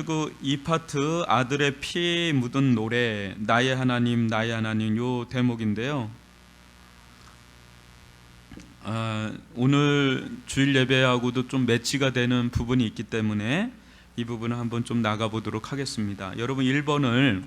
그 이 파트 아들의 피 묻은 노래 나의 하나님 요 대목인데요. 오늘 주일 예배하고도 좀 매치가 되는 부분이 있기 때문에 이 부분을 한번 좀 나가보도록 하겠습니다. 여러분 1번을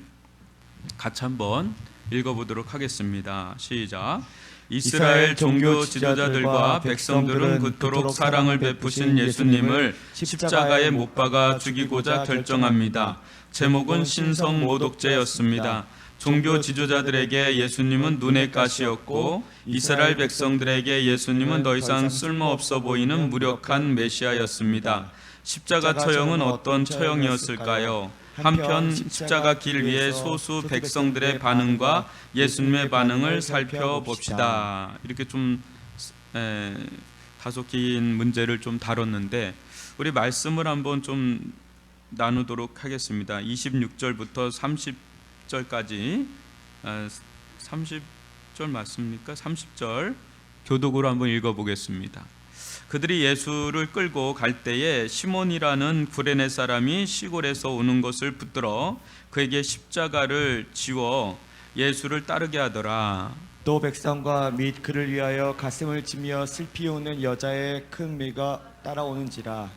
같이 한번 읽어보도록 하겠습니다. 시작. 이스라엘 종교 지도자들과 백성들은 그토록 사랑을 베푸신 예수님을 십자가에 못 박아 죽이고자 결정합니다. 제목은 신성 모독죄였습니다. 종교 지도자들에게 예수님은 눈의 가시였고 이스라엘 백성들에게 예수님은 더 이상 쓸모없어 보이는 무력한 메시아였습니다. 십자가 처형은 어떤 처형이었을까요? 한편 십자가 길 위에 소수 백성들의 반응과 예수님의 반응을 살펴봅시다. 이렇게 좀 다소 긴 문제를 좀 다뤘는데 우리 말씀을 한번 좀 나누도록 하겠습니다. 26절부터 30절까지 30절 맞습니까? 30절 교독으로 한번 읽어보겠습니다. 그들이 예수를 끌고 갈 때에 시몬이라는 구레네 사람이 시골에서 오는 것을 붙들어 그에게 십자가를 지워 예수를 따르게 하더라. 또 백성과 및 그를 위하여 가슴을 치며 슬피 우는 여자의 큰 미가 따라오는지라.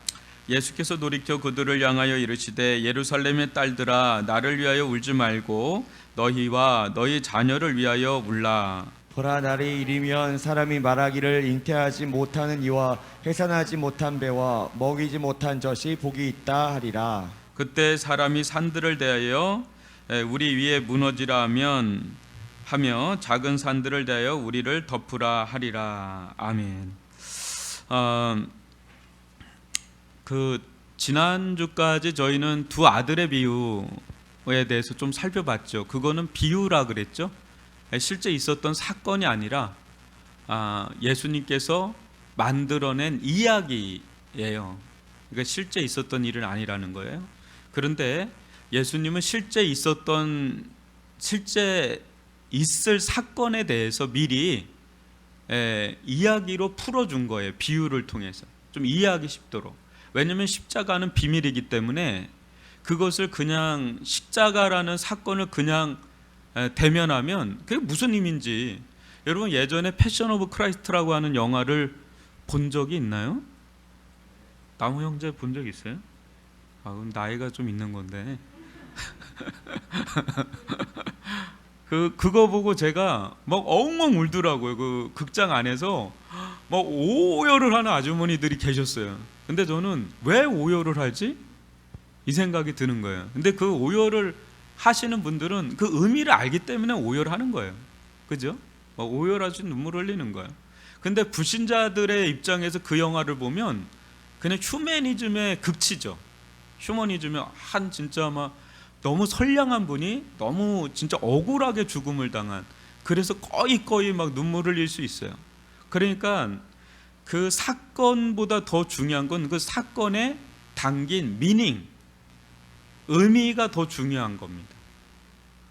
예수께서 돌이켜 그들을 향하여 이르시되 예루살렘의 딸들아 나를 위하여 울지 말고 너희와 너희 자녀를 위하여 울라. 보라, 날이 이르면 사람이 말하기를 잉태하지 못하는 이와 해산하지 못한 배와 먹이지 못한 젖이 복이 있다 하리라. 그때 사람이 산들을 대하여 우리 위에 무너지라 하며 작은 산들을 대하여 우리를 덮으라 하리라. 아멘. 그 지난주까지 저희는 두 아들의 비유에 대해서 좀 살펴봤죠. 그거는 비유라 그랬죠. 실제 있었던 사건이 아니라 예수님께서 만들어낸 이야기예요. 그러니까 실제 있었던 일은 아니라는 거예요. 그런데 예수님은 실제 있을 사건에 대해서 미리 이야기로 풀어준 거예요. 비유를 통해서 좀 이해하기 쉽도록. 왜냐하면 십자가는 비밀이기 때문에 그것을 그냥 십자가라는 사건을 그냥 대면하면 그게 무슨 의미인지. 여러분 예전에 패션 오브 크라이스트라고 하는 영화를 본 적이 있나요? 나무 형제 본 적 있어요? 그럼 나이가 좀 있는 건데 그거 보고 제가 막 엉엉 울더라고요. 그 극장 안에서 막 오열을 하는 아주머니들이 계셨어요. 근데 저는 왜 오열을 하지? 이 생각이 드는 거예요. 근데 그 오열을 하시는 분들은 그 의미를 알기 때문에 오열하는 거예요. 그죠? 오열하시 눈물 흘리는 거예요. 근데 불신자들의 입장에서 그 영화를 보면 그냥 휴머니즘의 극치죠. 휴머니즘의 진짜 막 너무 선량한 분이 너무 진짜 억울하게 죽음을 당한, 그래서 거의 막 눈물 흘릴 수 있어요. 그러니까 그 사건보다 더 중요한 건 그 사건에 담긴 미닝, 의미가 더 중요한 겁니다.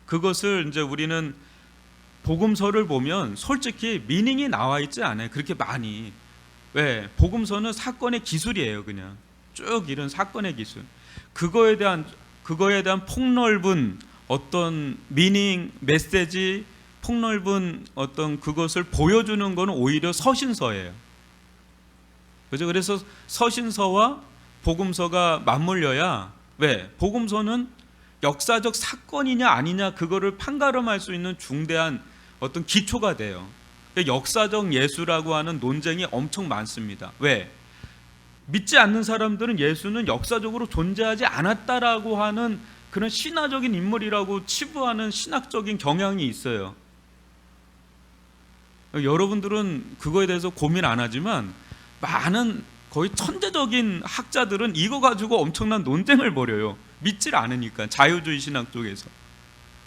그것을 이제 우리는 복음서를 보면 솔직히 미닝이 나와 있지 않아요. 그렇게 많이. 왜? 복음서는 사건의 기술이에요. 그냥 쭉 이런 사건의 기술. 그거에 대한 폭넓은 어떤 미닝, 메시지, 폭넓은 어떤 그것을 보여주는 것은 오히려 서신서예요. 그죠? 그래서 서신서와 복음서가 맞물려야, 왜? 복음서는 역사적 사건이냐 아니냐 그거를 판가름할 수 있는 중대한 어떤 기초가 돼요. 역사적 예수라고 하는 논쟁이 엄청 많습니다. 왜? 믿지 않는 사람들은 예수는 역사적으로 존재하지 않았다라고 하는 그런 신화적인 인물이라고 치부하는 신학적인 경향이 있어요. 여러분들은 그거에 대해서 고민 안 하지만 많은 거의 천재적인 학자들은 이거 가지고 엄청난 논쟁을 벌여요. 믿질 않으니까, 자유주의 신학 쪽에서.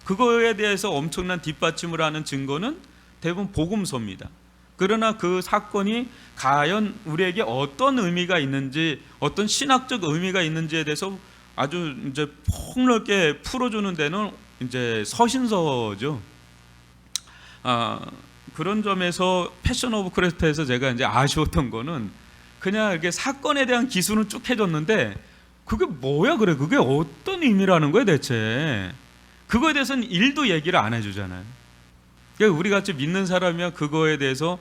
그거에 대해서 엄청난 뒷받침을 하는 증거는 대부분 복음서입니다. 그러나 그 사건이 과연 우리에게 어떤 의미가 있는지, 어떤 신학적 의미가 있는지에 대해서 아주 이제 폭넓게 풀어주는 데는 이제 서신서죠. 그런 점에서 패션 오브 크래프트에서 제가 이제 아쉬웠던 거는 그냥 이렇게 사건에 대한 기술은 쭉 해줬는데 그게 뭐야 그래? 그게 어떤 의미라는 거야 대체? 그거에 대해서는 일도 얘기를 안 해주잖아요. 그러니까 우리 같이 믿는 사람이야 그거에 대해서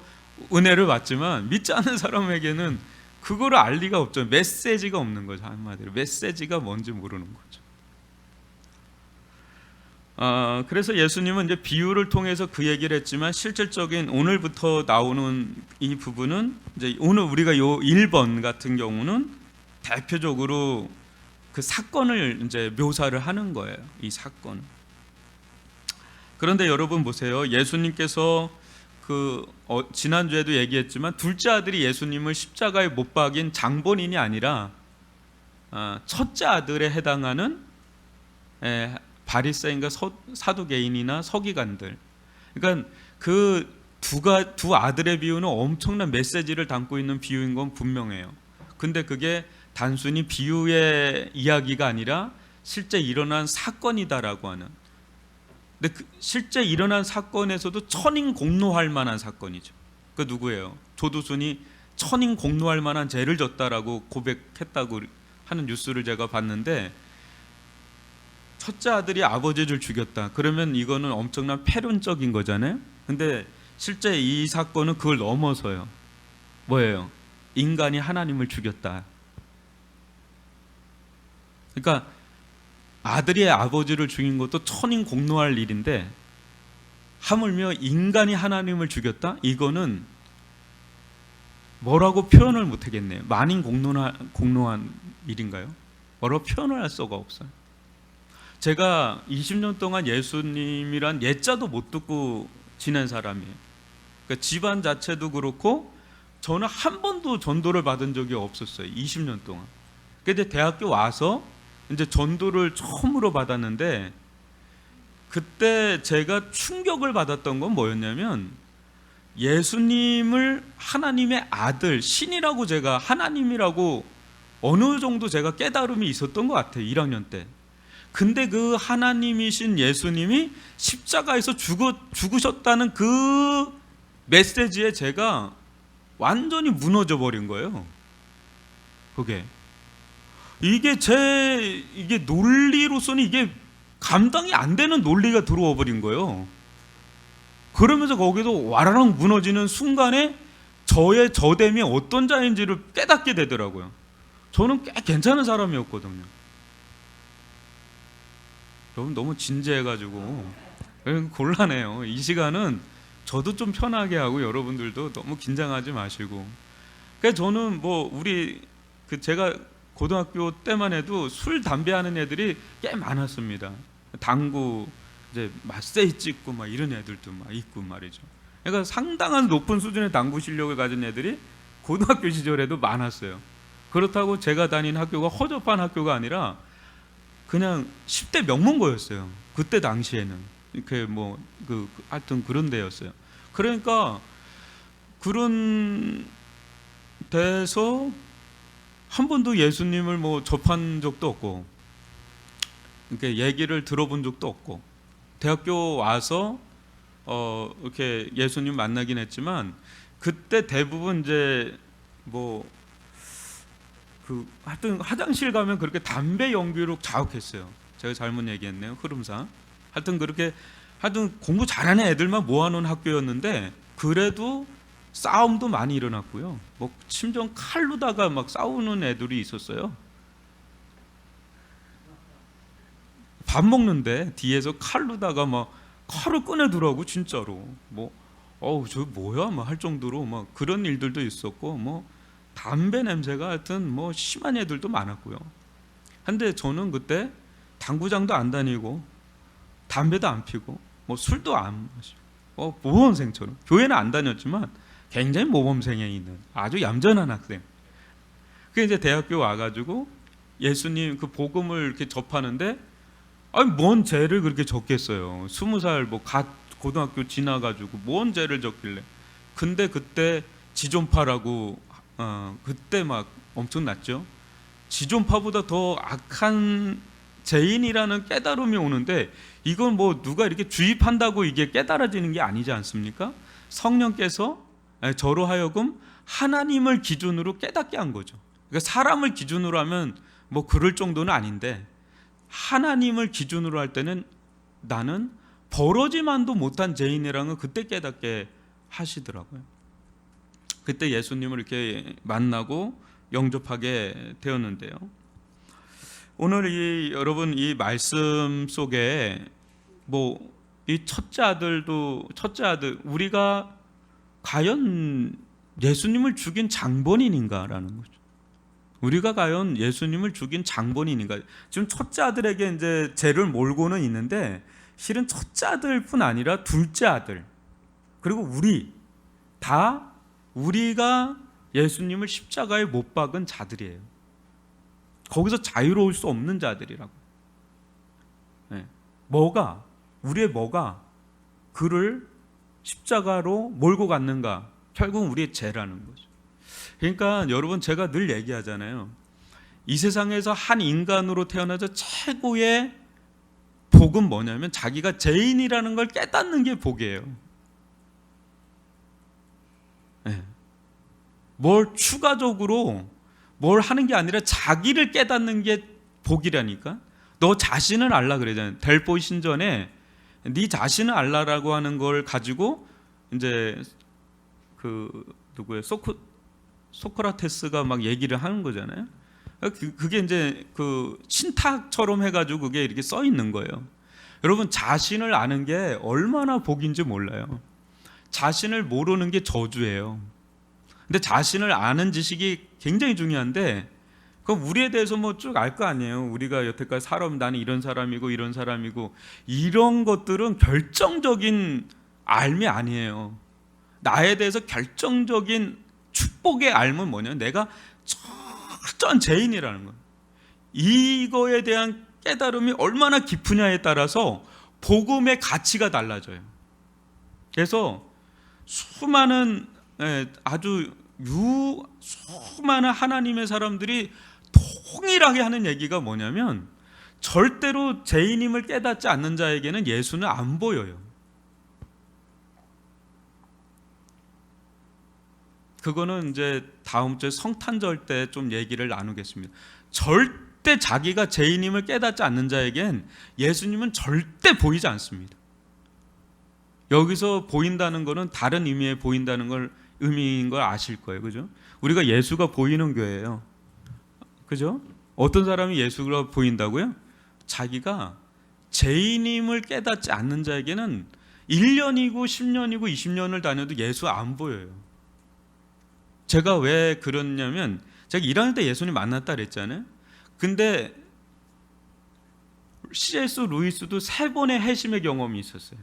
은혜를 받지만 믿지 않는 사람에게는 그거를 알 리가 없죠. 메시지가 없는 거죠. 한마디로 메시지가 뭔지 모르는 거죠. 그래서 예수님은 이제 비유를 통해서 그 얘기를 했지만 실질적인 오늘부터 나오는 이 부분은 이제 오늘 우리가 요 1번 같은 경우는 대표적으로 그 사건을 이제 묘사를 하는 거예요. 이 사건. 그런데 여러분 보세요. 예수님께서 지난주에도 얘기했지만 둘째 아들이 예수님을 십자가에 못 박인 장본인이 아니라 첫째 아들에 해당하는 바리새인과 사두개인이나 서기관들. 그러니까 그 두 아들의 비유는 엄청난 메시지를 담고 있는 비유인 건 분명해요. 근데 그게 단순히 비유의 이야기가 아니라 실제 일어난 사건이다라고 하는. 근데 실제 일어난 사건에서도 천인공노할 만한 사건이죠. 그 누구예요? 조두순이 천인공노할 만한 죄를 졌다라고 고백했다고 하는 뉴스를 제가 봤는데, 첫째 아들이 아버지를 죽였다. 그러면 이거는 엄청난 패륜적인 거잖아요. 근데 실제 이 사건은 그걸 넘어서요. 뭐예요? 인간이 하나님을 죽였다. 그러니까 아들이 아버지를 죽인 것도 천인공노할 일인데 하물며 인간이 하나님을 죽였다? 이거는 뭐라고 표현을 못하겠네요. 만인공노한 일인가요? 뭐라고 표현을 할 수가 없어요. 제가 20년 동안 예수님이란 예자도 못 듣고 지낸 사람이에요. 그러니까 집안 자체도 그렇고 저는 한 번도 전도를 받은 적이 없었어요. 20년 동안. 근데 대학교 와서 이제 전도를 처음으로 받았는데, 그때 제가 충격을 받았던 건 뭐였냐면, 예수님을 하나님의 아들, 신이라고 제가 하나님이라고 어느 정도 제가 깨달음이 있었던 것 같아요. 1학년 때. 근데 그 하나님이신 예수님이 십자가에서 죽으셨다는 그 메시지에 제가 완전히 무너져 버린 거예요. 그게. 이게 논리로서는 이게 감당이 안 되는 논리가 들어와 버린 거예요. 그러면서 거기서 와라랑 무너지는 순간에 저의 저됨이 어떤 자인지를 깨닫게 되더라고요. 저는 꽤 괜찮은 사람이었거든요. 여러분 너무 진지해가지고 곤란해요. 이 시간은 저도 좀 편하게 하고 여러분들도 너무 긴장하지 마시고. 그래서 저는 제가 고등학교 때만 해도 술 담배 하는 애들이 꽤 많았습니다. 당구 이제 마세이 찍고 막 이런 애들도 막 있고 말이죠. 그러니까 상당한 높은 수준의 당구 실력을 가진 애들이 고등학교 시절에도 많았어요. 그렇다고 제가 다닌 학교가 허접한 학교가 아니라 그냥 10대 명문고였어요. 그때 당시에는 이렇게 하여튼 그런 데였어요. 그러니까 그런 데서 한 번도 예수님을 접한 적도 없고, 이렇게 얘기를 들어본 적도 없고, 대학교 와서 이렇게 예수님 만나긴 했지만 그때 대부분 이제 하여튼 화장실 가면 그렇게 담배 연기로 자욱했어요. 제가 잘못 얘기했네요. 흐름상. 하여튼 공부 잘하는 애들만 모아놓은 학교였는데, 그래도 싸움도 많이 일어났고요. 심지어 칼로다가 막 싸우는 애들이 있었어요. 밥 먹는데 뒤에서 칼로다가 막 칼을 꺼내더라고 진짜로. 저 뭐야 막 할 정도로 막 그런 일들도 있었고, 담배 냄새가 하여튼 심한 애들도 많았고요. 근데 저는 그때 당구장도 안 다니고 담배도 안 피고 술도 안 마시고 모범생처럼, 교회는 안 다녔지만 굉장히 모범생에 있는 아주 얌전한 학생. 그 이제 대학교 와가지고 예수님 그 복음을 이렇게 접하는데, 뭔 죄를 그렇게 졌겠어요. 20살 고등학교 지나가지고 뭔 죄를 졌길래. 근데 그때 지존파라고 그때 막 엄청났죠. 지존파보다 더 악한 죄인이라는 깨달음이 오는데, 이건 누가 이렇게 주입한다고 이게 깨달아지는 게 아니지 않습니까? 성령께서 저로 하여금 하나님을 기준으로 깨닫게 한 거죠. 그러니까 사람을 기준으로 하면 뭐 그럴 정도는 아닌데 하나님을 기준으로 할 때는 나는 벌어지만도 못한 죄인이라는 걸 그때 깨닫게 하시더라고요. 그때 예수님을 이렇게 만나고 영접하게 되었는데요. 오늘 여러분 이 말씀 속에 뭐 이 첫째 아들 우리가 과연 예수님을 죽인 장본인인가라는 거죠. 우리가 과연 예수님을 죽인 장본인인가? 지금 첫째 아들에게 이제 죄를 몰고는 있는데 실은 첫째 아들뿐 아니라 둘째 아들 그리고 우리가 예수님을 십자가에 못 박은 자들이에요. 거기서 자유로울 수 없는 자들이라고. 우리의 뭐가 그를 십자가로 몰고 갔는가? 결국 우리의 죄라는 거죠. 그러니까 여러분 제가 늘 얘기하잖아요. 이 세상에서 한 인간으로 태어나서 최고의 복은 뭐냐면 자기가 죄인이라는 걸 깨닫는 게 복이에요. 뭘 추가적으로 뭘 하는 게 아니라 자기를 깨닫는 게 복이라니까. 너 자신을 알라 그러잖아요. 델포이 신전에 네 자신을 알라라고 하는 걸 가지고 이제 소크라테스가 막 얘기를 하는 거잖아요. 그게 이제 그 신탁처럼 해가지고 그게 이렇게 써 있는 거예요. 여러분 자신을 아는 게 얼마나 복인지 몰라요. 자신을 모르는 게 저주예요. 근데 자신을 아는 지식이 굉장히 중요한데 그럼 우리에 대해서 뭐 쭉 알 거 아니에요. 우리가 여태까지 살아오면 나는 이런 사람이고 이런 사람이고 이런 것들은 결정적인 알미 아니에요. 나에 대해서 결정적인 축복의 알면 뭐냐면 내가 철저한 죄인이라는 거예요. 이거에 대한 깨달음이 얼마나 깊으냐에 따라서 복음의 가치가 달라져요. 그래서 수많은 하나님의 사람들이 동일하게 하는 얘기가 뭐냐면 절대로 죄인임을 깨닫지 않는 자에게는 예수는 안 보여요. 그거는 이제 다음 주에 성탄절 때 좀 얘기를 나누겠습니다. 절대 자기가 죄인임을 깨닫지 않는 자에겐 예수님은 절대 보이지 않습니다. 여기서 보인다는 거는 다른 의미의 보인다는 걸 의미인 걸 아실 거예요. 그죠? 우리가 예수가 보이는 교회예요. 그죠? 어떤 사람이 예수가 보인다고요? 자기가 죄인임을 깨닫지 않는 자에게는 1년이고 10년이고 20년을 다녀도 예수 안 보여요. 제가 왜 그러냐면 제가 1학년 때 예수님 만났다 그랬잖아요. 근데 C.S. 루이스도 3번의 회심의 경험이 있었어요.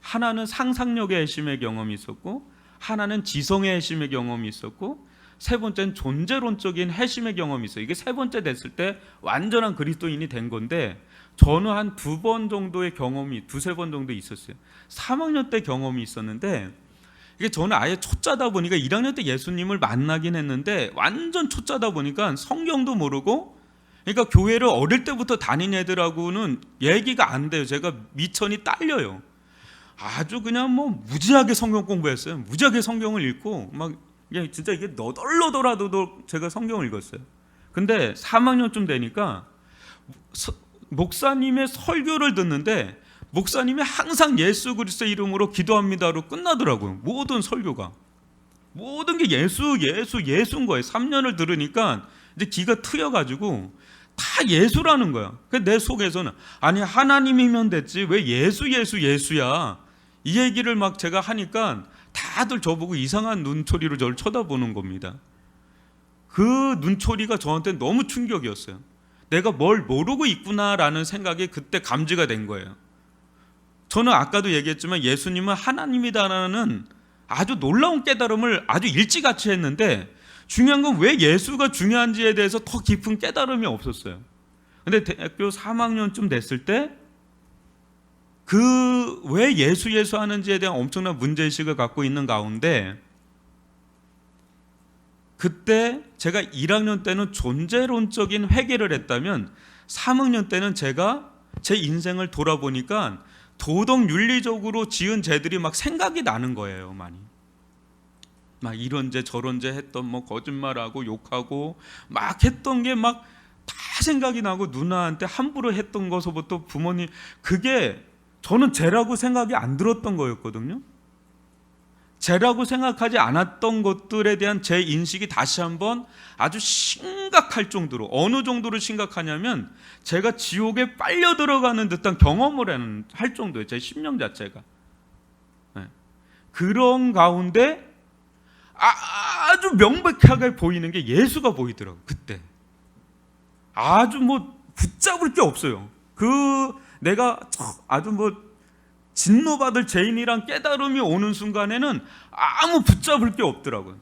하나는 상상력의 회심의 경험이 있었고 하나는 지성의 회심의 경험이 있었고 세 번째는 존재론적인 회심의 경험이 있어요. 이게 세 번째 됐을 때 완전한 그리스도인이 된 건데 저는 한 2번 정도의 경험이 2-3번 정도 있었어요. 3학년 때 경험이 있었는데 이게 저는 아예 초짜다 보니까 1학년 때 예수님을 만나긴 했는데 완전 초짜다 보니까 성경도 모르고 그러니까 교회를 어릴 때부터 다닌 애들하고는 얘기가 안 돼요. 제가 미천이 딸려요. 아주 그냥 뭐 무지하게 성경 공부했어요. 무지하게 성경을 읽고 막 진짜 이게 너덜너덜하도 제가 성경을 읽었어요. 근데 3학년쯤 되니까 목사님의 설교를 듣는데 목사님이 항상 예수 그리스도의 이름으로 기도합니다로 끝나더라고요. 모든 설교가 모든 게 예수인 거예요. 3년을 들으니까 이제 기가 트여가지고 다 예수라는 거야. 내 속에서는 아니 하나님이면 됐지 왜 예수야 이 얘기를 막 제가 하니까 다들 저보고 이상한 눈초리로 저를 쳐다보는 겁니다. 그 눈초리가 저한테 너무 충격이었어요. 내가 뭘 모르고 있구나라는 생각이 그때 감지가 된 거예요. 저는 아까도 얘기했지만 예수님은 하나님이다라는 아주 놀라운 깨달음을 아주 일찌감치 했는데 중요한 건 왜 예수가 중요한지에 대해서 더 깊은 깨달음이 없었어요. 근데 대학교 3학년쯤 됐을 때 왜 예수 하는지에 대한 엄청난 문제의식을 갖고 있는 가운데 그때 제가 1학년 때는 존재론적인 회개를 했다면 3학년 때는 제가 제 인생을 돌아보니까 도덕 윤리적으로 지은 죄들이 막 생각이 나는 거예요. 많이 막 이런 죄 저런 죄 했던 뭐 거짓말하고 욕하고 막 했던 게 막 다 생각이 나고 누나한테 함부로 했던 것부터 부모님, 그게 저는 죄라고 생각이 안 들었던 거였거든요. 죄라고 생각하지 않았던 것들에 대한 제 인식이 다시 한번 아주 심각할 정도로, 어느 정도로 심각하냐면 제가 지옥에 빨려 들어가는 듯한 경험을 할 정도예요. 제 심령 자체가. 네. 그런 가운데 아주 명백하게 보이는 게 예수가 보이더라고요. 그때 아주 뭐 붙잡을 게 없어요. 내가 아주 뭐 진노받을 죄인이란 깨달음이 오는 순간에는 아무 붙잡을 게 없더라고요.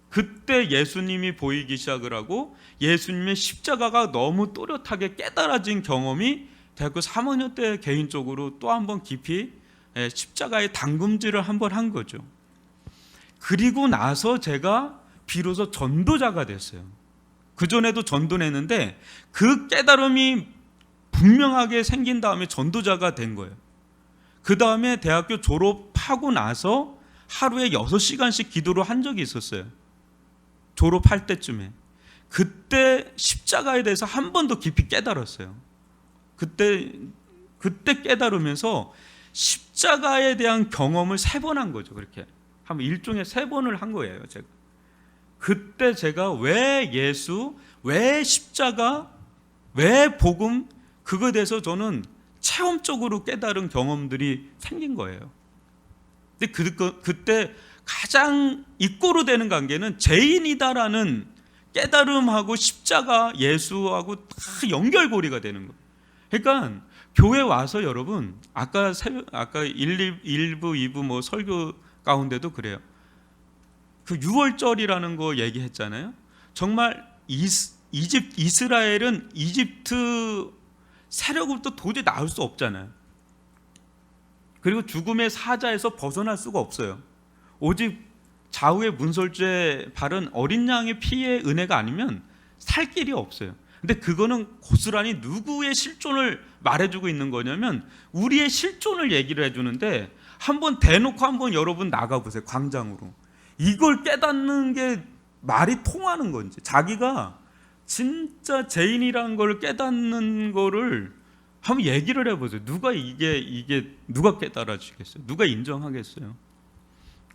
그때 예수님이 보이기 시작을 하고 예수님의 십자가가 너무 또렷하게 깨달아진 경험이 대학교 3학년 때 개인적으로 또 한번 깊이 십자가의 담금질을 한번 한 거죠. 그리고 나서 제가 비로소 전도자가 됐어요. 그전에도 전도를 했는데 그 깨달음이 분명하게 생긴 다음에 전도자가 된 거예요. 그 다음에 대학교 졸업하고 나서 하루에 6시간씩 기도를 한 적이 있었어요. 졸업할 때쯤에. 그때 십자가에 대해서 한 번 더 깊이 깨달았어요. 그때 깨달으면서 십자가에 대한 경험을 3번 한 거죠. 그렇게 한 일종의 3번을 한 거예요. 제가. 그때 제가 왜 예수, 왜 십자가, 왜 복음, 그거에 대해서 저는 체험적으로 깨달은 경험들이 생긴 거예요. 근데 그때 가장 이꼬로 되는 관계는 죄인이다라는 깨달음하고 십자가, 예수하고 다 연결고리가 되는 거예요. 그러니까 교회 와서 여러분, 아까 1부, 2부 뭐 설교 가운데도 그래요. 그 6월절이라는 거 얘기했잖아요. 정말 이스라엘은 이집트 세력으로부터 도저히 나올 수 없잖아요. 그리고 죽음의 사자에서 벗어날 수가 없어요. 오직 좌우의 문설주에 바른 어린 양의 피의 은혜가 아니면 살 길이 없어요. 근데 그거는 고스란히 누구의 실존을 말해주고 있는 거냐면 우리의 실존을 얘기를 해주는데, 한번 대놓고 한번 여러분 나가보세요. 광장으로. 이걸 깨닫는 게 말이 통하는 건지, 자기가 진짜 죄인이라는 걸 깨닫는 거를 한번 얘기를 해보세요. 누가 이게 누가 깨달아 주겠어요? 누가 인정하겠어요?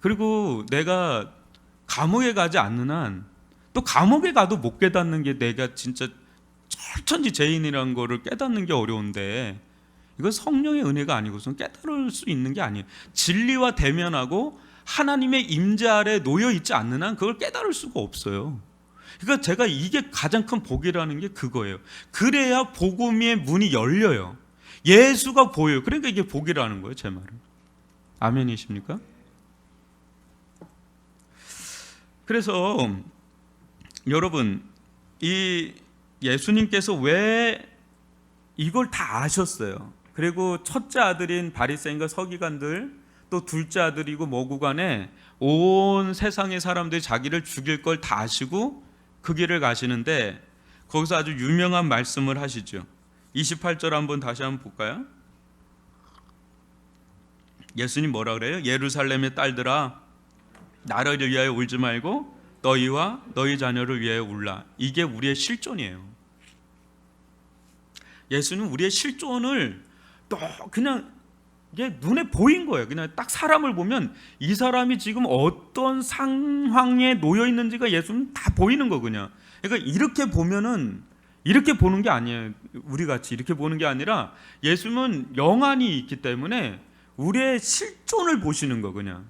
그리고 내가 감옥에 가지 않는 한, 또 감옥에 가도 못 깨닫는 게 내가 진짜 철천지 죄인이라는 거를 깨닫는 게 어려운데, 이건 성령의 은혜가 아니고선 깨달을 수 있는 게 아니에요. 진리와 대면하고 하나님의 임재 아래 놓여 있지 않는 한 그걸 깨달을 수가 없어요. 그러니까 제가 이게 가장 큰 복이라는 게 그거예요. 그래야 복음의 문이 열려요. 예수가 보여요. 그러니까 이게 복이라는 거예요, 제 말은. 아멘이십니까? 그래서 여러분, 이 예수님께서 왜 이걸 다 아셨어요. 그리고 첫째 아들인 바리새인과 서기관들, 또 둘째 아들이고 뭐고 간에 온 세상의 사람들이 자기를 죽일 걸 다 아시고 그 길을 가시는데, 거기서 아주 유명한 말씀을 하시죠. 28절 한번 다시 한번 볼까요? 예수님 뭐라 그래요? 예루살렘의 딸들아, 나를 위하여 울지 말고 너희와 너희 자녀를 위하여 울라. 이게 우리의 실존이에요. 예수는 우리의 실존을 또 그냥 이게 눈에 보인 거예요. 그냥 딱 사람을 보면 이 사람이 지금 어떤 상황에 놓여 있는지가 예수는 다 보이는 거 그냥. 그러니까 이렇게 보면은, 이렇게 보는 게 아니에요. 우리 같이 이렇게 보는 게 아니라 예수는 영안이 있기 때문에 우리의 실존을 보시는 거 그냥.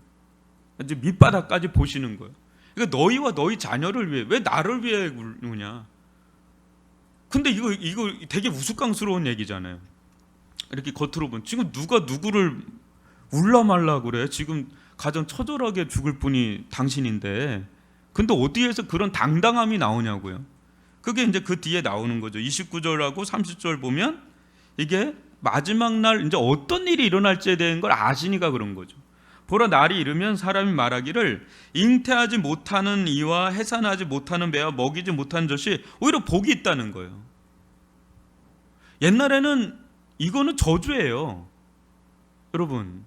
이제 밑바닥까지 보시는 거예요. 그러니까 너희와 너희 자녀를 위해, 왜 나를 위해 우냐? 근데 이거 되게 우스꽝스러운 얘기잖아요. 이렇게 겉으로 보면 지금 누가 누구를 울라 말라 그래? 지금 가장 처절하게 죽을 분이 당신인데, 근데 어디에서 그런 당당함이 나오냐고요. 그게 이제 그 뒤에 나오는 거죠. 29절하고 30절 보면 이게 마지막 날 이제 어떤 일이 일어날지에 대한 걸 아시니까 그런 거죠. 보라, 날이 이르면 사람이 말하기를 잉태하지 못하는 이와 해산하지 못하는 배와 먹이지 못하는 젖이 오히려 복이 있다는 거예요. 옛날에는 이거는 저주예요. 여러분,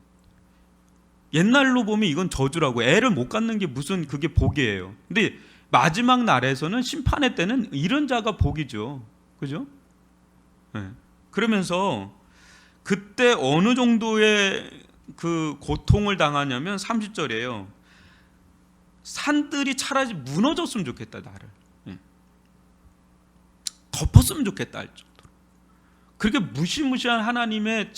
옛날로 보면 이건 저주라고, 애를 못 갖는 게 무슨 그게 복이에요. 근데 마지막 날에서는, 심판의 때는 이런 자가 복이죠. 그죠? 네. 그러면서 그때 어느 정도의 그 고통을 당하냐면 30절이에요. 산들이 차라리 무너졌으면 좋겠다, 나를. 예. 덮었으면 좋겠다 할 정도로. 그렇게 무시무시한 하나님의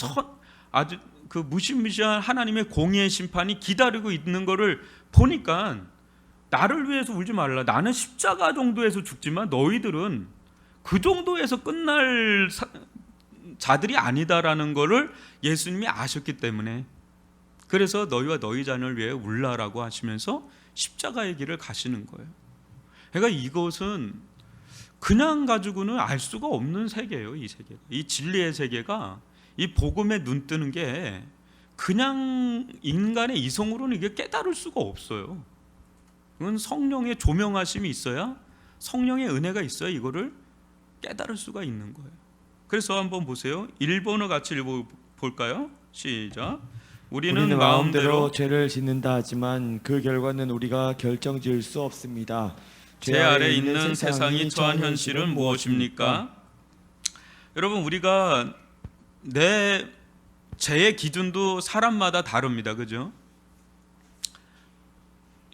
아주 그 무시무시한 하나님의 공의의 심판이 기다리고 있는 거를 보니까 나를 위해서 울지 말라. 나는 십자가 정도에서 죽지만 너희들은 그 정도에서 끝날 자들이 아니다라는 거를 예수님이 아셨기 때문에, 그래서 너희와 너희 자녀를 위해 울라라고 하시면서 십자가의 길을 가시는 거예요. 그러니까 이것은 그냥 가지고는 알 수가 없는 세계예요. 이 세계가, 이 진리의 세계가, 이 복음에 눈 뜨는 게 그냥 인간의 이성으로는 이게 깨달을 수가 없어요. 그건 성령의 조명하심이 있어야, 성령의 은혜가 있어야 이거를 깨달을 수가 있는 거예요. 그래서 한번 보세요. 1번을 같이 읽어볼까요? 시작. 우리는 마음대로 죄를 짓는다 하지만 그 결과는 우리가 결정지을 수 없습니다. 죄 아래 있는 세상이 처한 현실은 무엇입니까? 여러분, 우리가 내 죄의 기준도 사람마다 다릅니다. 그죠?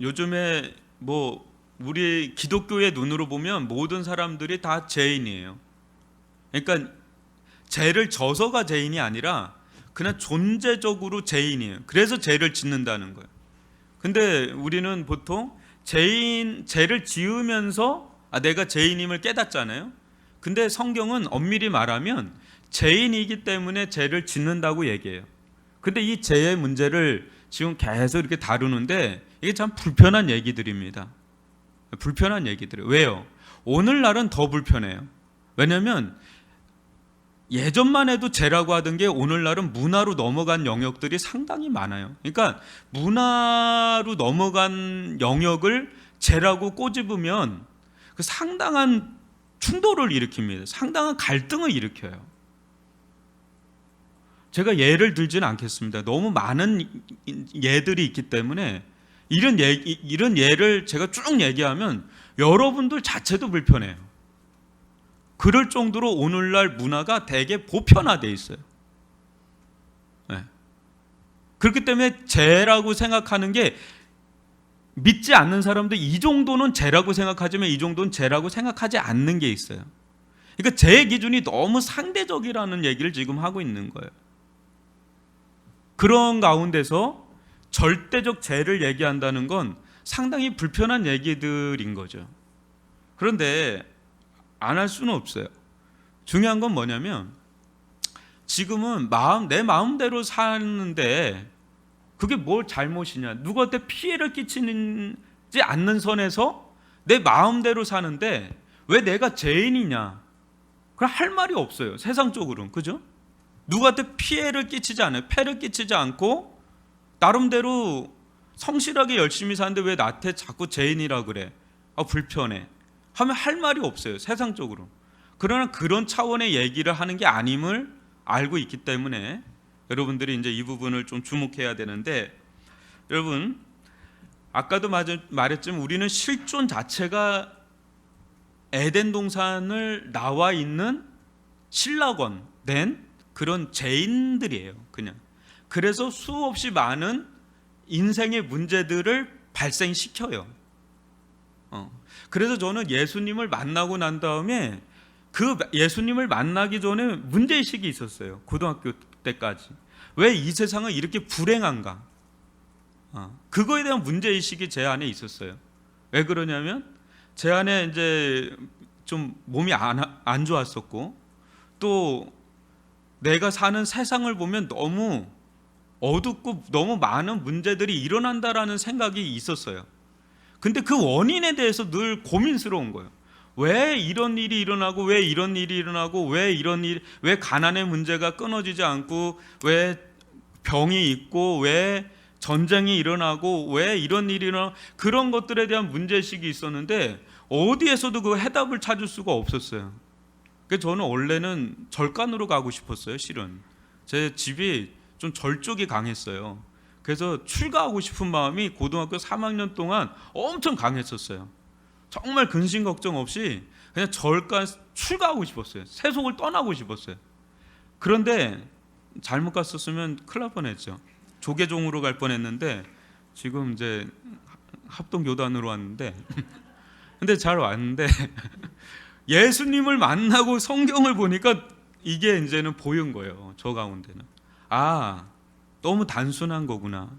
요즘에 뭐 우리 기독교의 눈으로 보면 모든 사람들이 다 죄인이에요. 그러니까 죄를 져서가 죄인이 아니라 그냥 존재적으로 죄인이에요. 그래서 죄를 짓는다는 거예요. 근데 우리는 보통 죄를 지으면서 내가 죄인임을 깨닫잖아요. 근데 성경은 엄밀히 말하면 죄인이기 때문에 죄를 짓는다고 얘기해요. 근데 이 죄의 문제를 지금 계속 이렇게 다루는데 이게 참 불편한 얘기들입니다. 불편한 얘기들이에요. 왜요? 오늘날은 더 불편해요. 왜냐하면 예전만 해도 죄라고 하던 게 오늘날은 문화로 넘어간 영역들이 상당히 많아요. 그러니까 문화로 넘어간 영역을 죄라고 꼬집으면 그 상당한 충돌을 일으킵니다. 상당한 갈등을 일으켜요. 제가 예를 들지는 않겠습니다. 너무 많은 예들이 있기 때문에 이런 예를 제가 쭉 얘기하면 여러분들 자체도 불편해요. 그럴 정도로 오늘날 문화가 되게 보편화되어 있어요. 네. 그렇기 때문에 죄라고 생각하는 게, 믿지 않는 사람도 이 정도는 죄라고 생각하지만 이 정도는 죄라고 생각하지 않는 게 있어요. 그러니까 죄의 기준이 너무 상대적이라는 얘기를 지금 하고 있는 거예요. 그런 가운데서 절대적 죄를 얘기한다는 건 상당히 불편한 얘기들인 거죠. 그런데 안 할 수는 없어요. 중요한 건 뭐냐면 지금은 내 마음대로 사는데 그게 뭘 잘못이냐, 누구한테 피해를 끼치지 않는 선에서 내 마음대로 사는데 왜 내가 죄인이냐, 그럼 할 말이 없어요. 세상적으로는. 그죠? 누구한테 피해를 끼치지 않아요. 폐를 끼치지 않고 나름대로 성실하게 열심히 사는데 왜 나한테 자꾸 죄인이라 그래, 불편해 하면 할 말이 없어요. 세상적으로. 그러나 그런 차원의 얘기를 하는 게 아님을 알고 있기 때문에 여러분들이 이제 이 부분을 좀 주목해야 되는데, 여러분 아까도 말했지만 우리는 실존 자체가 에덴 동산을 나와 있는 신락원 된 그런 죄인들이에요. 그냥. 그래서 수없이 많은 인생의 문제들을 발생시켜요. 그래서 저는 예수님을 만나고 난 다음에 그 예수님을 만나기 전에 문제의식이 있었어요. 고등학교 때까지. 왜 이 세상은 이렇게 불행한가? 그거에 대한 문제의식이 제 안에 있었어요. 왜 그러냐면 제 안에 이제 좀 몸이 안 좋았었고, 또 내가 사는 세상을 보면 너무 어둡고 너무 많은 문제들이 일어난다라는 생각이 있었어요. 근데 그 원인에 대해서 늘 고민스러운 거예요. 왜 이런 일이 일어나고, 왜 이런 일이 일어나고, 왜 가난의 문제가 끊어지지 않고, 왜 병이 있고, 왜 전쟁이 일어나고, 왜 이런 일이 일어나고, 그런 것들에 대한 문제의식이 있었는데 어디에서도 그 해답을 찾을 수가 없었어요. 그래서 저는 원래는 절간으로 가고 싶었어요. 실은 제 집이 좀 절 쪽이 강했어요. 그래서 출가하고 싶은 마음이 고등학교 3학년 동안 엄청 강했었어요. 정말 근심 걱정 없이 그냥 절간 출가하고 싶었어요. 세속을 떠나고 싶었어요. 그런데 잘못 갔었으면 큰일 날 뻔했죠. 조계종으로 갈 뻔했는데 지금 이제 합동교단으로 왔는데 근데 잘 왔는데 예수님을 만나고 성경을 보니까 이게 이제는 보인 거예요. 저 가운데는. 아, 너무 단순한 거구나.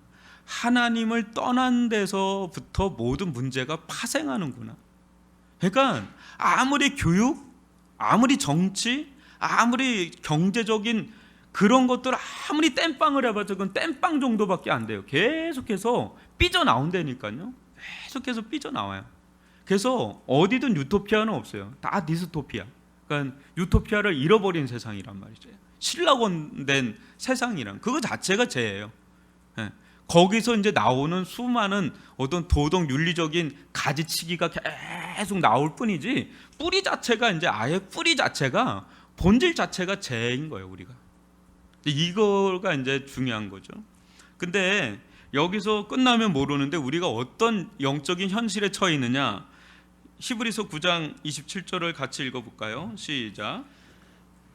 하나님을 떠난 데서부터 모든 문제가 파생하는구나. 그러니까 아무리 교육, 아무리 정치, 아무리 경제적인 그런 것들 아무리 땜빵을 해봐도 그건 땜빵 정도밖에 안 돼요. 계속해서 삐져나온다니까요. 계속해서 삐져나와요. 그래서 어디든 유토피아는 없어요. 다 디스토피아. 그러니까 유토피아를 잃어버린 세상이란 말이죠. 신라곤된 세상이란 그거 자체가 죄예요. 예. 거기서 이제 나오는 수많은 어떤 도덕 윤리적인 가지치기가 계속 나올 뿐이지 뿌리 자체가 이제 아예 뿌리 자체가 본질 자체가 죄인 거예요. 우리가 이거가 이제 중요한 거죠. 근데 여기서 끝나면 모르는데 우리가 어떤 영적인 현실에 처해 있느냐. 히브리서 9장 27절을 같이 읽어볼까요? 시작.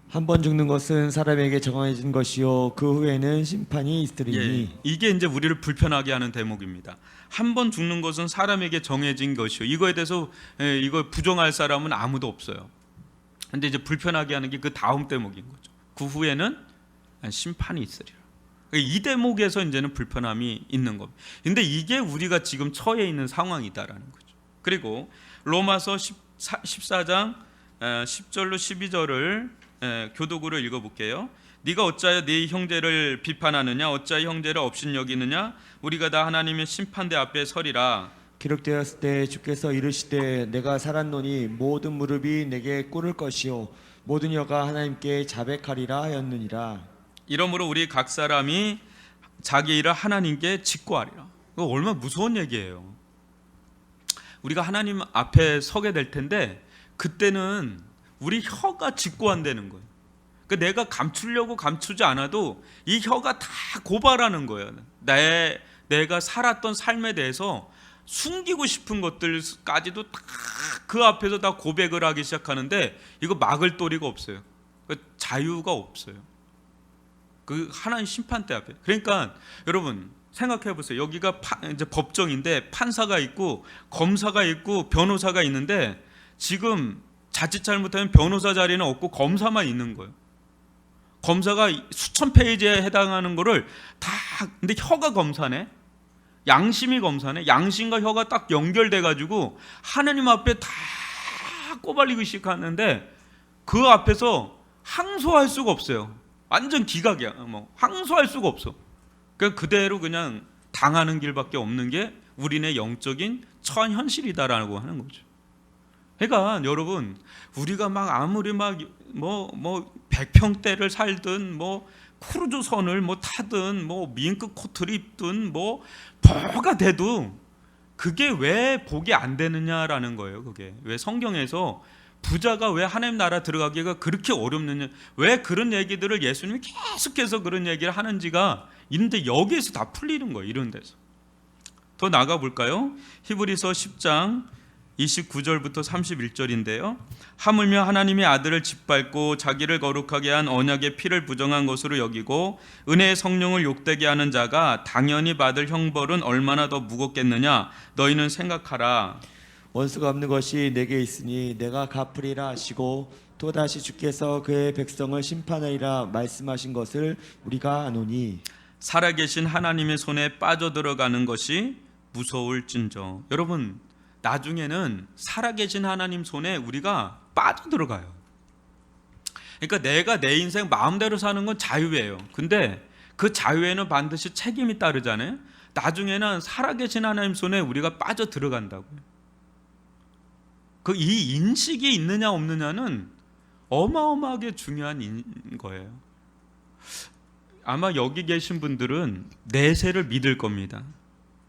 한 번 죽는 것은 사람에게 정해진 것이요 그 후에는 심판이 있으리니. 예, 이게 이제 우리를 불편하게 하는 대목입니다. 한 번 죽는 것은 사람에게 정해진 것이요. 이거에 대해서 이거 부정할 사람은 아무도 없어요. 근데 이제 불편하게 하는 게 그 다음 대목인 거죠. 그 후에는 심판이 있으리라. 이 대목에서 이제는 불편함이 있는 겁니다. 근데 이게 우리가 지금 처해 있는 상황이다라는 거죠. 그리고 로마서 14장 10절로 12절을 교독으로 읽어볼게요. 네가 어찌하여 네 형제를 비판하느냐 어찌하여 형제를 업신여기느냐 우리가 다 하나님의 심판대 앞에 서리라. 기록되었을 때 주께서 이르시되 내가 살았노니 모든 무릎이 내게 꿇을 것이요 모든 혀가 하나님께 자백하리라 하였느니라. 이러므로 우리 각 사람이 자기 일을 하나님께 직고하리라. 이거 얼마나 무서운 얘기예요. 우리가 하나님 앞에 서게 될 텐데 그때는 우리 혀가 직고한다는 거예요. 그러니까 내가 감추려고 감추지 않아도 이 혀가 다 고발하는 거예요. 내가 살았던 삶에 대해서 숨기고 싶은 것들까지도 다 그 앞에서 다 고백을 하기 시작하는데 이거 막을 도리가 없어요. 자유가 없어요. 그 하나님 심판대 앞에. 그러니까 여러분 생각해 보세요. 여기가 이제 법정인데 판사가 있고 검사가 있고 변호사가 있는데 지금 자칫 잘못하면 변호사 자리는 없고 검사만 있는 거예요. 검사가 수천 페이지에 해당하는 거를 다 근데 혀가 검사네. 양심이 검사네. 양심과 혀가 딱 연결돼 가지고 하나님 앞에 다 꼬발리기 시작하는데 그 앞에서 항소할 수가 없어요. 완전 기각이야. 항소할 수가 없어. 그러니까 그대로 그냥 당하는 길밖에 없는 게 우리네 영적인 처한 현실이다라고 하는 거죠. 그러니까 여러분 우리가 막 아무리 막 뭐 100평대를 살든 뭐 크루즈선을 뭐 타든 뭐 밍크 코트를 입든 뭐가 돼도 그게 왜 복이 안 되느냐라는 거예요. 그게 왜 성경에서 부자가 왜 하나님 나라 들어가기가 그렇게 어렵느냐, 왜 그런 얘기들을 예수님이 계속해서 그런 얘기를 하는지가 있는데 여기에서 다 풀리는 거예요. 이런 데서. 더 나가 볼까요? 히브리서 10장 29절부터 31절인데요. 하물며 하나님의 아들을 짓밟고 자기를 거룩하게 한 언약의 피를 부정한 것으로 여기고 은혜의 성령을 욕되게 하는 자가 당연히 받을 형벌은 얼마나 더 무겁겠느냐 너희는 생각하라. 원수가 없는 것이 내게 있으니 내가 갚으리라 하시고 또다시 주께서 그의 백성을 심판하리라 말씀하신 것을 우리가 아노니. 살아계신 하나님의 손에 빠져들어가는 것이 무서울진저. 여러분 나중에는 살아계신 하나님 손에 우리가 빠져들어가요. 그러니까 내가 내 인생 마음대로 사는 건 자유예요. 근데 그 자유에는 반드시 책임이 따르잖아요. 나중에는 살아계신 하나님 손에 우리가 빠져들어간다고요. 그 이 인식이 있느냐 없느냐는 어마어마하게 중요한 거예요. 아마 여기 계신 분들은 내세를 믿을 겁니다.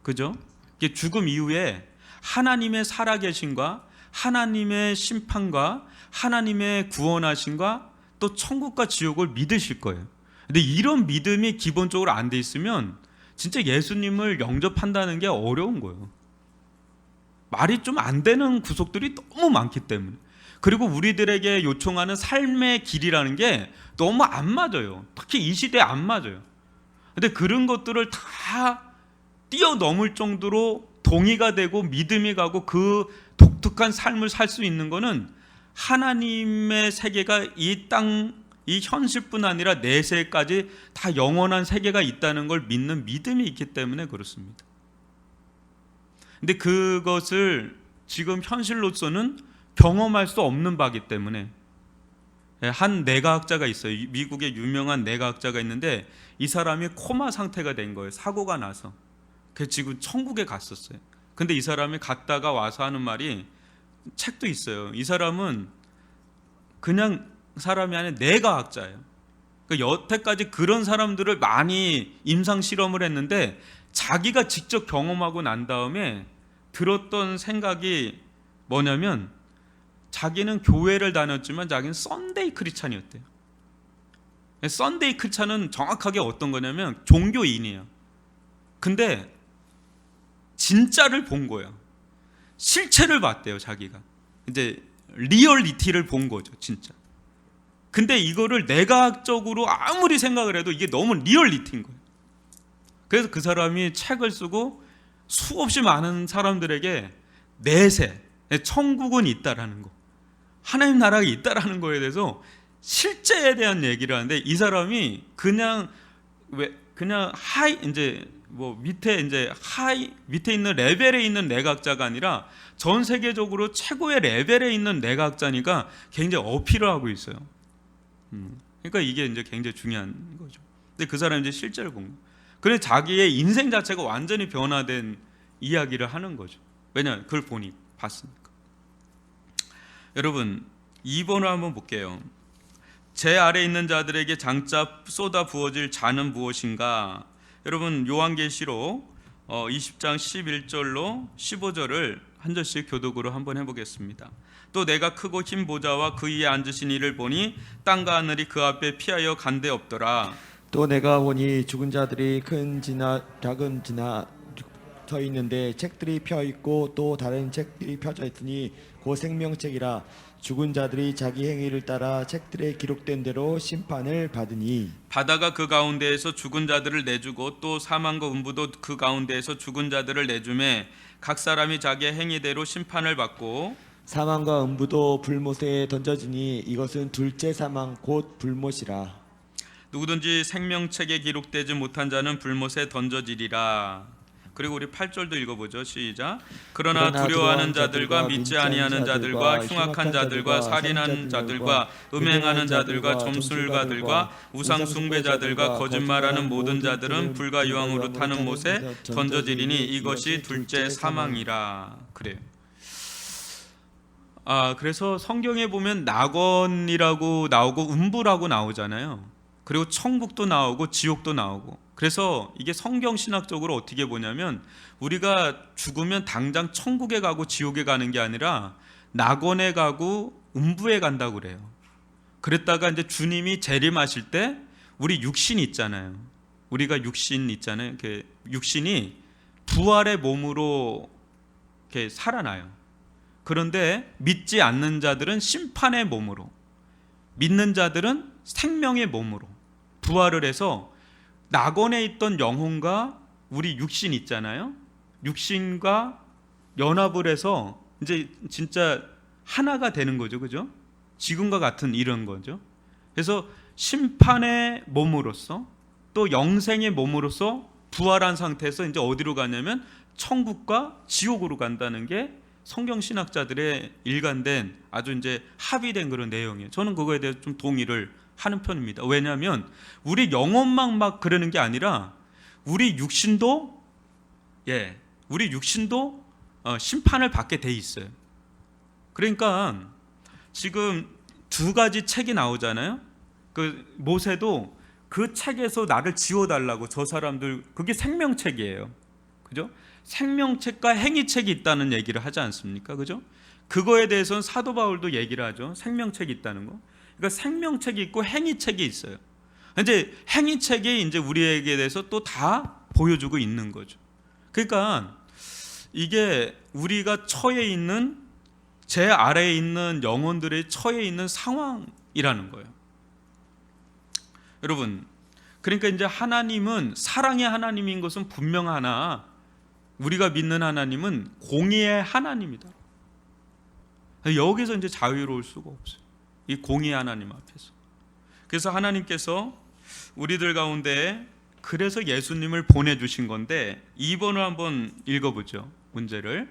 그죠? 이게 죽음 이후에 하나님의 살아계심과 하나님의 심판과 하나님의 구원하심과 또 천국과 지옥을 믿으실 거예요. 근데 이런 믿음이 기본적으로 안 돼 있으면 진짜 예수님을 영접한다는 게 어려운 거예요. 말이 좀 안 되는 구속들이 너무 많기 때문에, 그리고 우리들에게 요청하는 삶의 길이라는 게 너무 안 맞아요. 특히 이 시대에 안 맞아요. 근데 그런 것들을 다 뛰어넘을 정도로 동의가 되고 믿음이 가고 그 독특한 삶을 살 수 있는 거는 하나님의 세계가 이 땅, 이 현실뿐 아니라 내세까지 다 영원한 세계가 있다는 걸 믿는 믿음이 있기 때문에 그렇습니다. 근데 그것을 지금 현실로서는 경험할 수 없는 바기 때문에, 한 내과학자가 있어요. 미국의 유명한 내과학자가 있는데 이 사람이 코마 상태가 된 거예요. 사고가 나서. 그래서 지금 천국에 갔었어요. 근데 이 사람이 갔다가 와서 하는 말이, 책도 있어요. 이 사람은 그냥 사람이 아니라 내과학자예요. 그러니까 여태까지 그런 사람들을 많이 임상 실험을 했는데 자기가 직접 경험하고 난 다음에 들었던 생각이 뭐냐면, 자기는 교회를 다녔지만 자기는 썬데이 크리스찬이었대요. 썬데이 크리스찬은 정확하게 어떤 거냐면 종교인이에요. 근데 진짜를 본 거예요. 실체를 봤대요. 자기가 이제 리얼리티를 본 거죠, 진짜. 근데 이거를 내과학적으로 아무리 생각을 해도 이게 너무 리얼리티인 거예요. 그래서 그 사람이 책을 쓰고 수없이 많은 사람들에게 내세, 천국은 있다라는 거, 하나님 나라가 있다라는 거에 대해서 실제에 대한 얘기를 하는데, 이 사람이 그냥 하이, 이제 뭐 밑에 있는 레벨에 있는 내과학자가 아니라 전 세계적으로 최고의 레벨에 있는 내과학자니까 굉장히 어필을 하고 있어요. 그러니까 이게 이제 굉장히 중요한 거죠. 근데 그 사람이 이제 실제를 본 거예요. 그래서 자기의 인생 자체가 완전히 변화된 이야기를 하는 거죠. 왜냐, 그걸 봤으니까. 여러분, 2번을 한번 볼게요. 제 아래 있는 자들에게 장차 쏟아 부어질 잔은 무엇인가? 여러분, 요한계시록 20장 11절로 15절을 한 절씩 교독으로 한번 해보겠습니다. 또 내가 크고 흰 보좌와 그 위에 앉으신 이를 보니 땅과 하늘이 그 앞에 피하여 간데 없더라. 또 내가 보니 죽은 자들이 큰 지나 작은 지나 서 있는데 책들이 펴 있고 또 다른 책들이 펴져 있으니 곧 생명책이라. 죽은 자들이 자기 행위를 따라 책들에 기록된 대로 심판을 받으니, 바다가 그 가운데에서 죽은 자들을 내주고 또 사망과 음부도 그 가운데에서 죽은 자들을 내주매 각 사람이 자기의 행위대로 심판을 받고, 사망과 음부도 불못에 던져지니 이것은 둘째 사망 곧 불못이라. 누구든지 생명책에 기록되지 못한 자는 불못에 던져지리라. 그리고 우리 8절도 읽어보죠. 시작. 그러나 두려워하는 자들과 믿지 아니하는 자들과 흉악한 자들과 살인하는 자들과 음행하는 자들과 점술가들과 우상 숭배자들과 거짓말하는 모든 자들은 불과 유황으로 타는 못에 던져지리니 이것이 둘째 사망이라. 그래요. 그래서 성경에 보면 낙원이라고 나오고 음부라고 나오잖아요. 그리고 천국도 나오고 지옥도 나오고. 그래서 이게 성경 신학적으로 어떻게 보냐면, 우리가 죽으면 당장 천국에 가고 지옥에 가는 게 아니라 낙원에 가고 음부에 간다고 그래요. 그랬다가 이제 주님이 재림하실 때 우리 육신 있잖아요. 우리가 육신 있잖아요. 육신이 부활의 몸으로 이렇게 살아나요. 그런데 믿지 않는 자들은 심판의 몸으로, 믿는 자들은 생명의 몸으로 부활을 해서 낙원에 있던 영혼과 우리 육신 있잖아요. 육신과 연합을 해서 이제 진짜 하나가 되는 거죠. 그죠? 지금과 같은 이런 거죠. 그래서 심판의 몸으로서 또 영생의 몸으로서 부활한 상태에서 이제 어디로 가냐면 천국과 지옥으로 간다는 게 성경 신학자들의 일관된 아주 이제 합의된 그런 내용이에요. 저는 그거에 대해서 좀 동의를 하는 편입니다. 왜냐하면 우리 영혼만 막 그러는 게 아니라 우리 육신도 심판을 받게 돼 있어요. 그러니까 지금 두 가지 책이 나오잖아요. 그 모세도 그 책에서 나를 지워달라고, 저 사람들, 그게 생명책이에요. 그죠? 생명책과 행위책이 있다는 얘기를 하지 않습니까? 그죠? 그거에 대해서는 사도 바울도 얘기를 하죠. 생명책이 있다는 거. 그러니까 생명책이 있고 행위책이 있어요. 이제 행위책이 이제 우리에게 대해서 또 다 보여주고 있는 거죠. 그러니까 이게 우리가 처해 있는, 제 아래에 있는 영혼들의 처해 있는 상황이라는 거예요. 여러분, 그러니까 이제 하나님은 사랑의 하나님인 것은 분명하나 우리가 믿는 하나님은 공의의 하나님이다. 여기서 이제 자유로울 수가 없어요. 이 공의의 하나님 앞에서. 그래서 하나님께서 우리들 가운데 그래서 예수님을 보내주신 건데 2번을 한번 읽어보죠. 문제를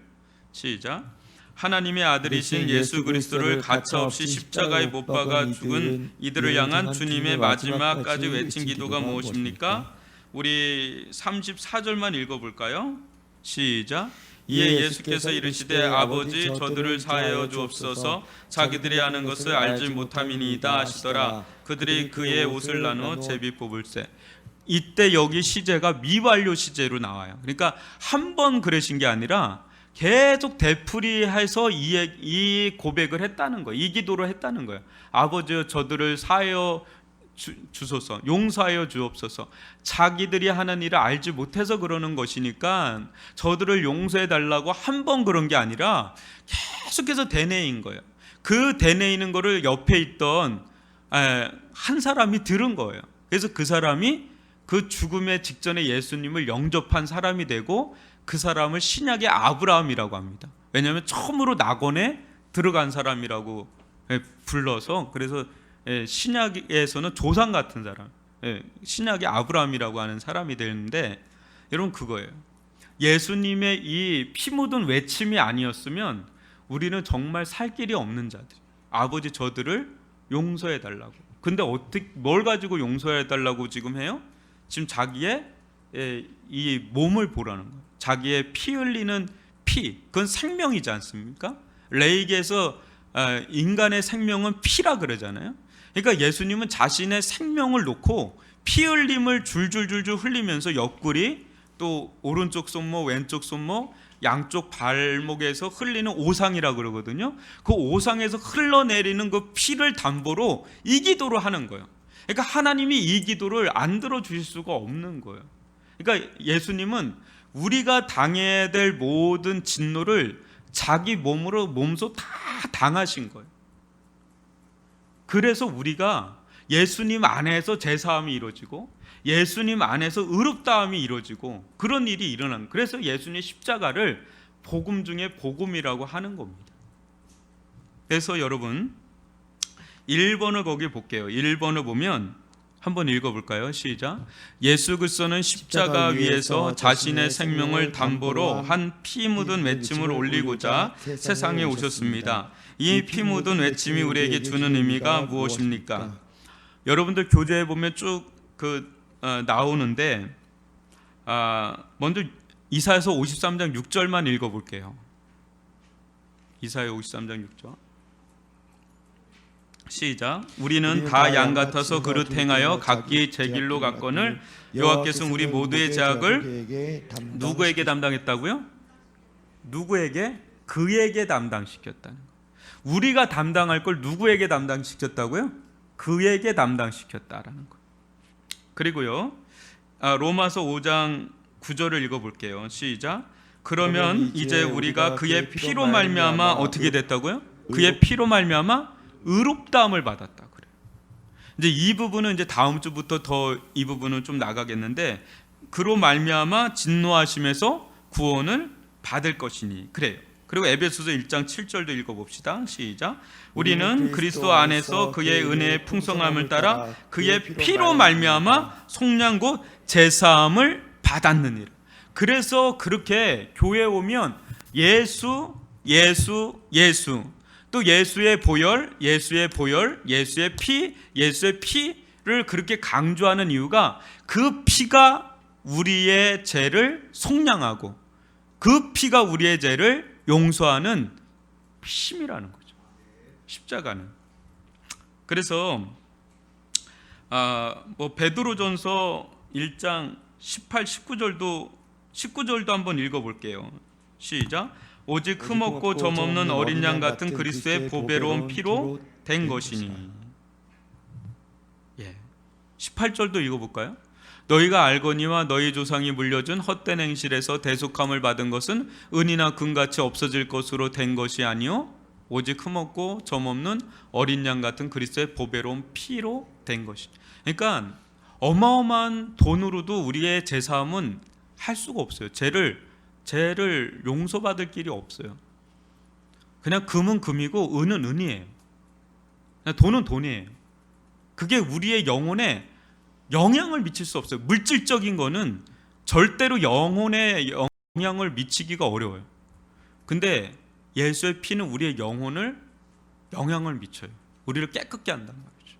시작. 하나님의 아들이신 예수 그리스도를 가차없이 십자가에 못 박아 죽은 이들을 향한 주님의 마지막까지 외친 기도가 무엇입니까? 우리 34절만 읽어볼까요? 시작. 이에 예수께서 이르시되 아버지 저들을 사하여 주옵소서 자기들이 하는 것을 알지 못함이니이다 하시더라. 그들이 그의 옷을 나누어 제비 뽑을세. 이때 여기 시제가 미완료 시제로 나와요. 그러니까 한 번 그러신 게 아니라 계속 되풀이해서 이 고백을 했다는 거예요. 이 기도를 했다는 거예요. 아버지여 저들을 사하여 주소서, 용서하여 주옵소서. 자기들이 하는 일을 알지 못해서 그러는 것이니까 저들을 용서해 달라고 한 번 그런 게 아니라 계속해서 되뇌인 거예요. 그 되뇌이는 거를 옆에 있던 한 사람이 들은 거예요. 그래서 그 사람이 그 죽음의 직전에 예수님을 영접한 사람이 되고 그 사람을 신약의 아브라함이라고 합니다. 왜냐하면 처음으로 낙원에 들어간 사람이라고 불러서, 그래서 신약에서는 조상 같은 사람, 신약의 아브라함이라고 하는 사람이 되는데, 여러분 그거예요. 예수님의 이 피 묻은 외침이 아니었으면 우리는 정말 살 길이 없는 자들. 아버지 저들을 용서해 달라고. 근데 어떻게 뭘 가지고 용서해 달라고 지금 해요? 지금 자기의 이 몸을 보라는 거예요. 자기의 피 흘리는 피, 그건 생명이지 않습니까? 레이기에서 인간의 생명은 피라 그러잖아요. 그러니까 예수님은 자신의 생명을 놓고 피 흘림을 줄줄줄줄 흘리면서 옆구리, 또 오른쪽 손목, 왼쪽 손목, 양쪽 발목에서 흘리는 오상이라고 그러거든요. 그 오상에서 흘러내리는 그 피를 담보로 이 기도를 하는 거예요. 그러니까 하나님이 이 기도를 안 들어주실 수가 없는 거예요. 그러니까 예수님은 우리가 당해야 될 모든 진노를 자기 몸으로 몸소 다 당하신 거예요. 그래서 우리가 예수님 안에서 제사함이 이루어지고 예수님 안에서 의롭다함이 이루어지고 그런 일이 일어난 거예요. 그래서 예수님의 십자가를 복음 중에 복음이라고 하는 겁니다. 그래서 여러분 1번을 거기 볼게요. 1번을 보면 한번 읽어볼까요? 시작. 예수 그리스도는 십자가 위에서 자신의 생명을 담보로 한 피 묻은 외침을 올리고자 세상에 오셨습니다. 이 피 묻은 외침이 우리에게 주는 의미가 무엇입니까? 여러분들 교재에 보면 쭉 나오는데 먼저 이사야서 53장 6절만 읽어볼게요. 이사야 53장 6절. 시작. 우리는 다 양 같아서 그릇 행하여 각기 제 길로 갔거늘 여호와께서는 우리 모두의 죄악을 누구에게 담당했다고요? 누구에게? 그에게 담당시켰다는 거예요. 우리가 담당할 걸 누구에게 담당시켰다고요? 그에게 담당시켰다라는 거예요. 그리고요 로마서 5장 9절을 읽어볼게요. 시작. 그러면 이제 우리가 그의 피로 말미암아 어떻게 됐다고요? 그의 피로 말미암아 의롭다함을 받았다 그래요. 이제 이 부분은 이제 다음 주부터 더 이 부분은 좀 나가겠는데 그로 말미암아 진노하심에서 구원을 받을 것이니 그래요. 그리고 에베소서 1장 7절도 읽어봅시다. 시작. 우리는 그리스도 안에서 그의 은혜의 풍성함을 따라 그의 피로 말미암아 속량 곧 제사함을 받았느니라. 그래서 그렇게 교회에 오면 예수 예수 예수 또 예수의 보혈, 예수의 보혈, 예수의 피, 예수의 피를 그렇게 강조하는 이유가 그 피가 우리의 죄를 속량하고 그 피가 우리의 죄를 용서하는 힘이라는 거죠. 십자가는. 그래서 베드로전서 1장 18, 19절도 한번 읽어볼게요. 시작. 오직 흠없고 점없는 어린 양 같은 그리스도의 보배로운 피로 된 것이니. 18절도 읽어볼까요? 너희가 알거니와 너희 조상이 물려준 헛된 행실에서 대속함을 받은 것은 은이나 금같이 없어질 것으로 된 것이 아니요 오직 흠없고 점없는 어린 양 같은 그리스도의 보배로운 피로 된 것이. 그러니까 어마어마한 돈으로도 우리의 제사함은 할 수가 없어요. 죄를 용서받을 길이 없어요. 그냥 금은 금이고 은은 은이에요. 그냥 돈은 돈이에요. 그게 우리의 영혼에 영향을 미칠 수 없어요. 물질적인 거는 절대로 영혼에 영향을 미치기가 어려워요. 근데 예수의 피는 우리의 영혼을 영향을 미쳐요. 우리를 깨끗게 한단 말이죠.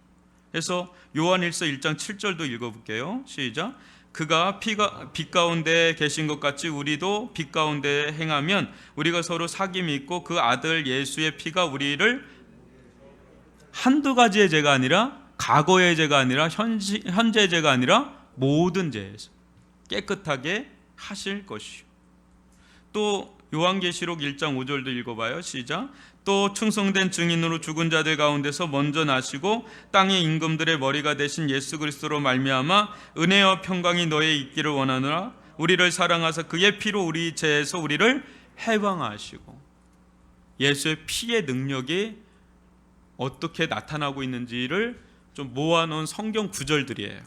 그래서 요한일서 1장 7절도 읽어볼게요. 시작. 그가 빛 가운데 계신 것 같이 우리도 빛 가운데 행하면 우리가 서로 사귐이 있고 그 아들 예수의 피가 우리를 한두 가지의 죄가 아니라 과거의 죄가 아니라 현재의 죄가 아니라 모든 죄에서 깨끗하게 하실 것이요. 또 요한계시록 1장 5절도 읽어봐요. 시작. 또 충성된 증인으로 죽은 자들 가운데서 먼저 나시고 땅의 임금들의 머리가 되신 예수 그리스도로 말미암아 은혜와 평강이 너에 있기를 원하노라. 우리를 사랑하사 그의 피로 우리 죄에서 우리를 해방하시고. 예수의 피의 능력이 어떻게 나타나고 있는지를 좀 모아놓은 성경 구절들이에요.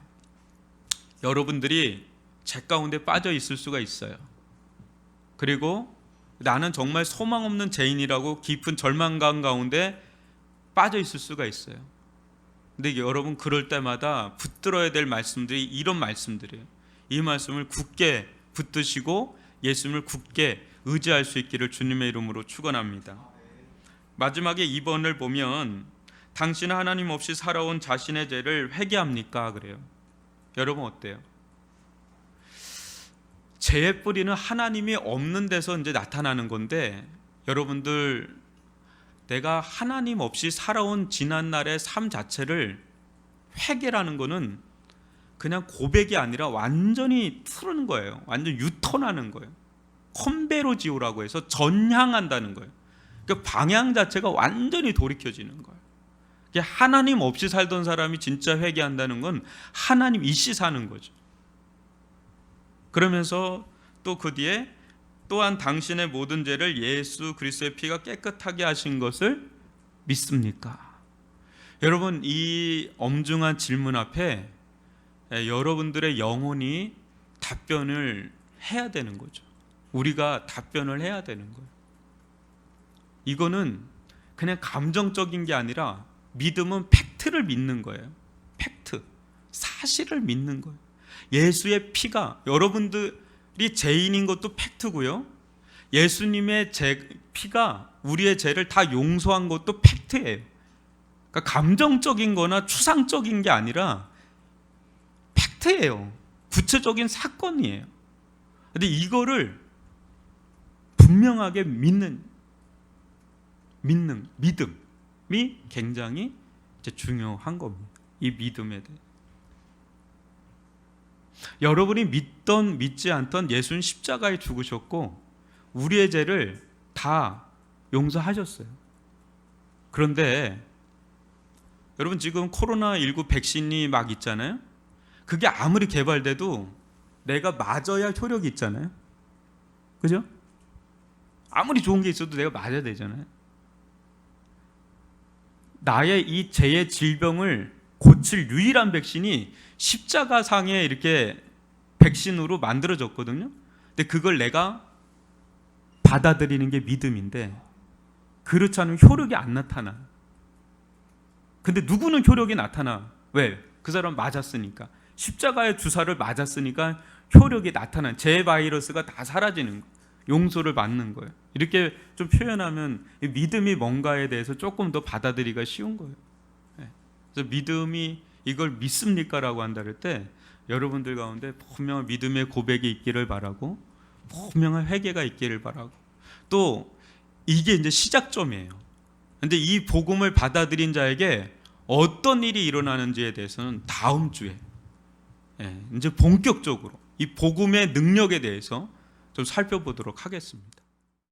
여러분들이 죄 가운데 빠져 있을 수가 있어요. 그리고 나는 정말 소망 없는 죄인이라고 깊은 절망감 가운데 빠져 있을 수가 있어요. 근데 여러분 그럴 때마다 붙들어야 될 말씀들이 이런 말씀들이에요. 이 말씀을 굳게 붙드시고 예수님을 굳게 의지할 수 있기를 주님의 이름으로 축원합니다. 마지막에 2번을 보면 당신은 하나님 없이 살아온 자신의 죄를 회개합니까? 그래요. 여러분 어때요? 죄의 뿌리는 하나님이 없는 데서 이제 나타나는 건데, 여러분들 내가 하나님 없이 살아온 지난날의 삶 자체를 회개라는 거는 그냥 고백이 아니라 완전히 틀는 거예요. 완전 유턴하는 거예요. 컨베로지오라고 해서 전향한다는 거예요. 그러니까 방향 자체가 완전히 돌이켜지는 거예요. 하나님 없이 살던 사람이 진짜 회개한다는 건 하나님 이씨 사는 거죠. 그러면서 또 그 뒤에 또한 당신의 모든 죄를 예수 그리스도의 피가 깨끗하게 하신 것을 믿습니까? 여러분 이 엄중한 질문 앞에 여러분들의 영혼이 답변을 해야 되는 거죠. 우리가 답변을 해야 되는 거예요. 이거는 그냥 감정적인 게 아니라 믿음은 팩트를 믿는 거예요. 팩트, 사실을 믿는 거예요. 예수의 피가, 여러분들이 죄인인 것도 팩트고요, 예수님의 피가 우리의 죄를 다 용서한 것도 팩트예요. 그러니까 감정적인 거나 추상적인 게 아니라 팩트예요. 구체적인 사건이에요. 근데 이거를 분명하게 믿는 믿음이 굉장히 중요한 겁니다. 이 믿음에 대해. 여러분이 믿던 믿지 않던 예수는 십자가에 죽으셨고 우리의 죄를 다 용서하셨어요. 그런데 여러분 지금 코로나19 백신이 막 있잖아요. 그게 아무리 개발돼도 내가 맞아야 효력이 있잖아요. 그죠? 아무리 좋은 게 있어도 내가 맞아야 되잖아요. 나의 이 죄의 질병을 고칠 유일한 백신이 십자가상에 이렇게 백신으로 만들어졌거든요. 근데 그걸 내가 받아들이는 게 믿음인데, 그렇지 않으면 효력이 안 나타나. 근데 누구는 효력이 나타나. 왜? 그 사람 맞았으니까. 십자가의 주사를 맞았으니까 효력이 나타나. 제 바이러스가 다 사라지는 거예요. 용서를 받는 거예요. 이렇게 좀 표현하면 믿음이 뭔가에 대해서 조금 더 받아들이기가 쉬운 거예요. 그래서 믿음이 이걸 믿습니까? 라고 한다 할 때 여러분들 가운데 분명한 믿음의 고백이 있기를 바라고, 분명한 회개가 있기를 바라고, 또 이게 이제 시작점이에요. 근데 이 복음을 받아들인 자에게 어떤 일이 일어나는지에 대해서는 다음 주에 이제 본격적으로 이 복음의 능력에 대해서 좀 살펴보도록 하겠습니다.